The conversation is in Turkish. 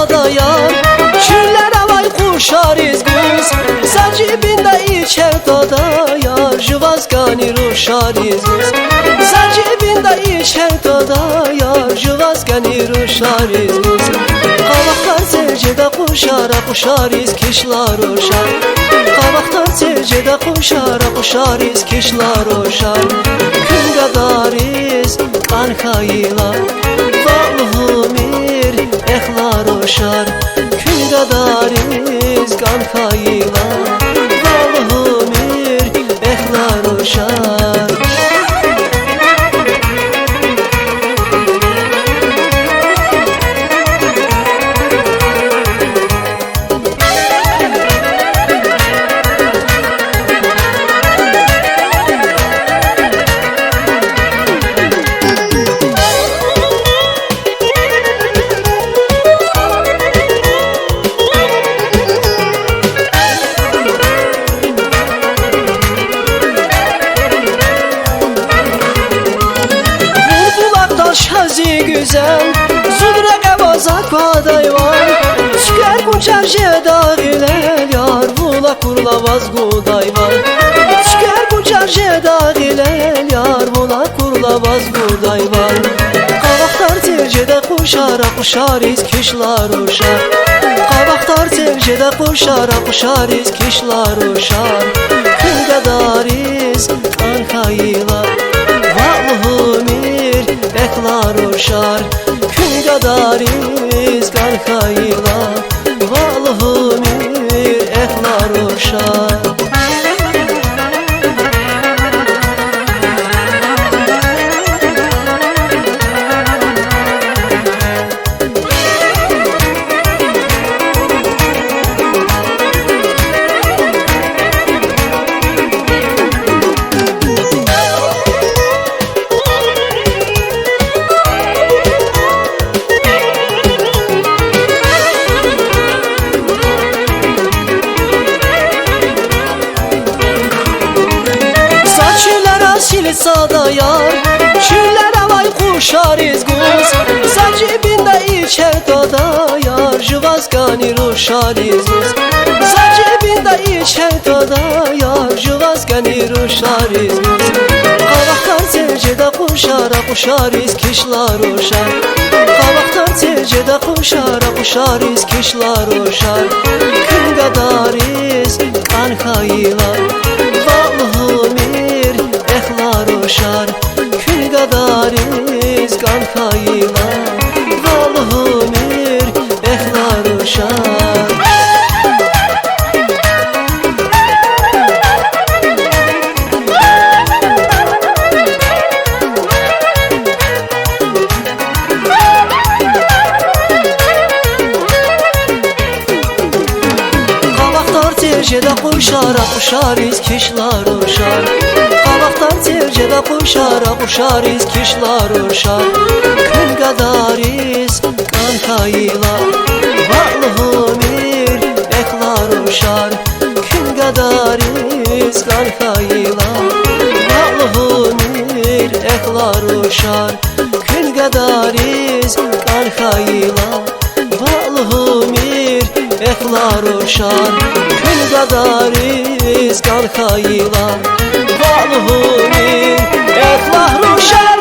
sada yar. Çüllere vay kuşarız güz, zacibinde içer dada yar. Jivazgani ruşarız güz, zacibinde içer dada yar. Jivazgani ruşarız güz. Kavaklar secde kuşara kuşarız kişlar oşar. Kavaklar secde kuşara kuşarız kişlar oşar. Kün gadariz kankayla Valhumir ehlar oşar. Kün gadariz kankayla Valhumir ehlar oşar. Şazi güzel, zudra kavaza kaday var. Süker kunçar jedagilel yar, bula kurla vazguday var. Süker kunçar jedagilel yar, bula kurla vazguday var. Kavaktar tercede kuşara kuşarız kişlar uşar. Kavaktar tercede kuşara kuşarız kişlar uşar. Kün gadariz kankayla Valhumir ehlar oşar. Kün gadariz kankayla Valhumir ehlar oşar. Sada yar, çüllere vay kuşarız güz, zacibinde içer dada yar. Jivazgani ruşarız güz, zacibinde içer dada yar. Jivazgani ruşarız güz. Kavaktar secde kuşara kuşarız kişlar oşar. Kavaktar secde kuşara kuşarız kişlar oşar. Kün gadariz kankayla Valhumir ehlar oşar. Kün gadariz kankayla Valhumir ehlar oşar. Kavaktar tercede kuşara kuşarız kişlar oşar. Kavaktar tercede kuşara kuşarız kişlar oşar. Kün gadariz kankayla Valhumir ehlar oşar. Kün gadariz kankayla Valhumir ehlar oşar. Kün gadariz kankayla Valhumir ehlar oşar. Kün gadariz kankayla Valhumir ehlar oşar.